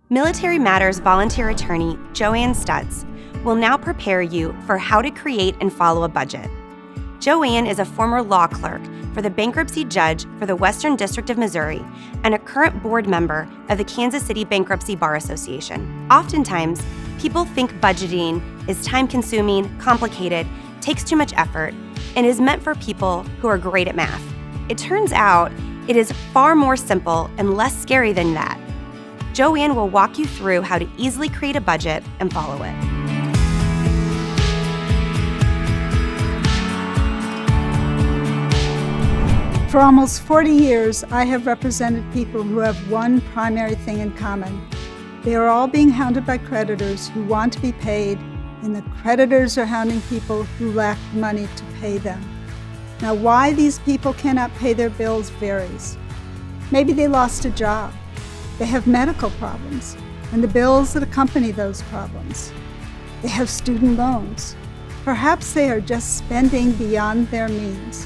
Military Matters volunteer attorney Joanne Stutz will now prepare you for how to create and follow a budget. Joanne is a former law clerk for the bankruptcy judge for the Western District of Missouri and a current board member of the Kansas City Bankruptcy Bar Association. Oftentimes, people think budgeting is time-consuming, complicated, takes too much effort, and is meant for people who are great at math. It turns out it is far more simple and less scary than that. Joanne will walk you through how to easily create a budget and follow it. For almost 40 years, I have represented people who have one primary thing in common. They are all being hounded by creditors who want to be paid, and the creditors are hounding people who lack money to pay them. Now, why these people cannot pay their bills varies. Maybe they lost a job. They have medical problems and the bills that accompany those problems. They have student loans. Perhaps they are just spending beyond their means.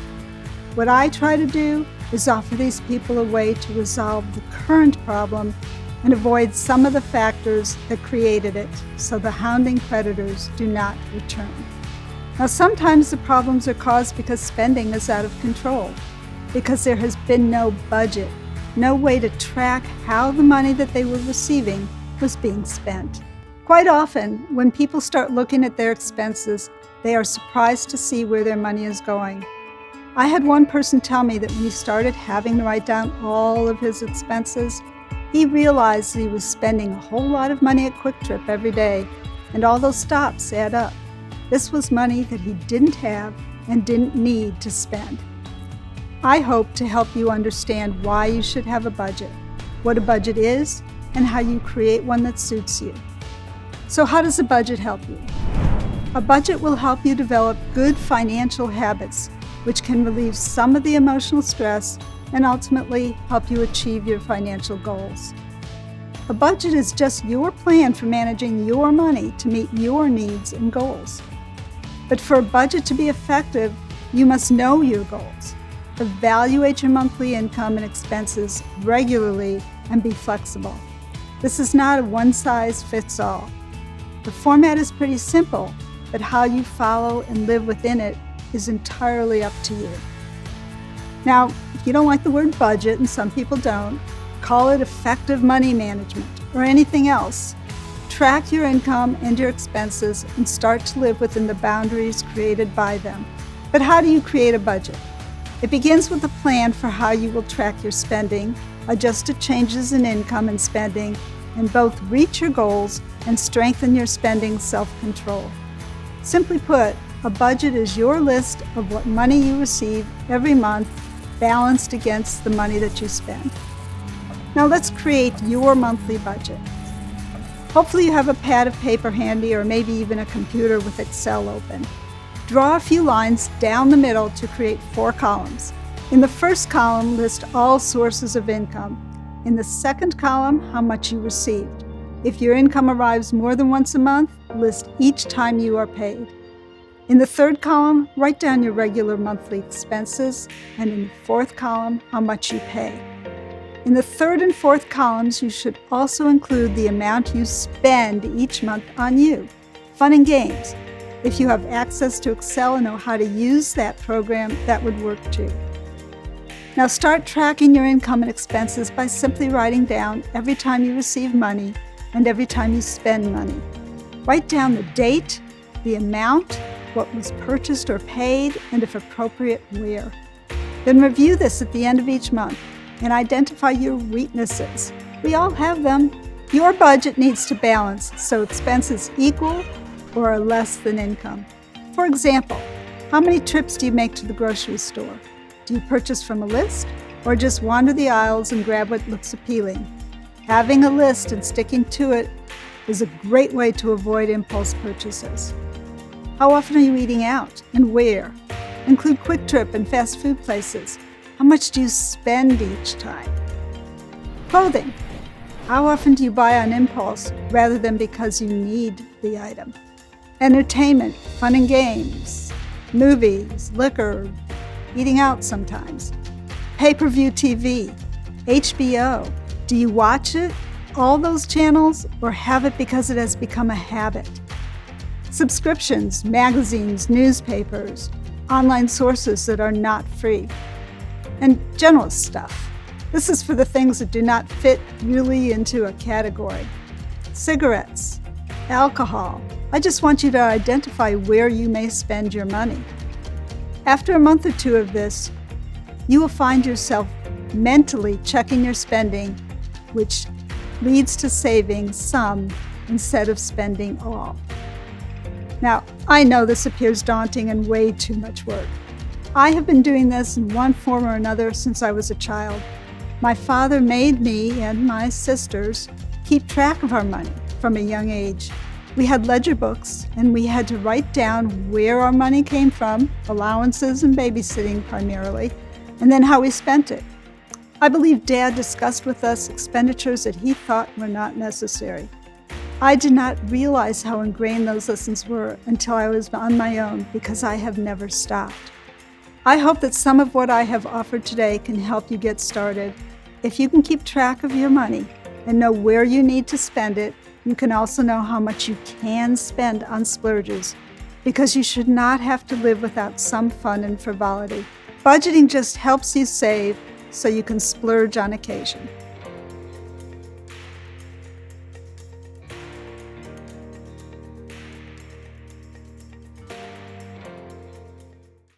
What I try to do is offer these people a way to resolve the current problem and avoid some of the factors that created it so the hounding creditors do not return. Now, sometimes the problems are caused because spending is out of control, because there has been no budget, no way to track how the money that they were receiving was being spent. Quite often, when people start looking at their expenses, they are surprised to see where their money is going. I had one person tell me that when he started having to write down all of his expenses, he realized that he was spending a whole lot of money at Quick Trip every day, and all those stops add up. This was money that he didn't have and didn't need to spend. I hope to help you understand why you should have a budget, what a budget is, and how you create one that suits you. So how does a budget help you? A budget will help you develop good financial habits, which can relieve some of the emotional stress and ultimately help you achieve your financial goals. A budget is just your plan for managing your money to meet your needs and goals. But for a budget to be effective, you must know your goals. Evaluate your monthly income and expenses regularly and be flexible. This is not a one-size-fits-all. The format is pretty simple, but how you follow and live within it is entirely up to you. Now, if you don't like the word budget, and some people don't, call it effective money management or anything else. Track your income and your expenses and start to live within the boundaries created by them. But how do you create a budget? It begins with a plan for how you will track your spending, adjust to changes in income and spending, and both reach your goals and strengthen your spending self-control. Simply put, a budget is your list of what money you receive every month balanced against the money that you spend. Now let's create your monthly budget. Hopefully you have a pad of paper handy or maybe even a computer with Excel open. Draw a few lines down the middle to create 4 columns. In the first column, list all sources of income. In the second column, how much you received. If your income arrives more than once a month, list each time you are paid. In the third column, write down your regular monthly expenses, and in the fourth column, how much you pay. In the third and fourth columns, you should also include the amount you spend each month on you. Fun and games. If you have access to Excel and know how to use that program, that would work too. Now start tracking your income and expenses by simply writing down every time you receive money and every time you spend money. Write down the date, the amount, what was purchased or paid, and if appropriate, where. Then review this at the end of each month and identify your weaknesses. We all have them. Your budget needs to balance so expenses equal or are less than income. For example, how many trips do you make to the grocery store? Do you purchase from a list or just wander the aisles and grab what looks appealing? Having a list and sticking to it is a great way to avoid impulse purchases. How often are you eating out and where? Include Quick Trip and fast food places. How much do you spend each time? Clothing. How often do you buy on impulse rather than because you need the item? Entertainment, fun and games, movies, liquor, eating out sometimes. Pay-per-view TV, HBO. Do you watch it all those channels or have it because it has become a habit. Subscriptions, magazines, newspapers, online sources that are not free, and general stuff. This is for the things that do not fit really into a category. Cigarettes, alcohol. I just want you to identify where you may spend your money. After a month or two of this, you will find yourself mentally checking your spending, which leads to saving some instead of spending all. Now, I know this appears daunting and way too much work. I have been doing this in one form or another since I was a child. My father made me and my sisters keep track of our money from a young age. We had ledger books, and we had to write down where our money came from, allowances and babysitting primarily, and then how we spent it. I believe Dad discussed with us expenditures that he thought were not necessary. I did not realize how ingrained those lessons were until I was on my own, because I have never stopped. I hope that some of what I have offered today can help you get started. If you can keep track of your money and know where you need to spend it, you can also know how much you can spend on splurges, because you should not have to live without some fun and frivolity. Budgeting just helps you save so you can splurge on occasion.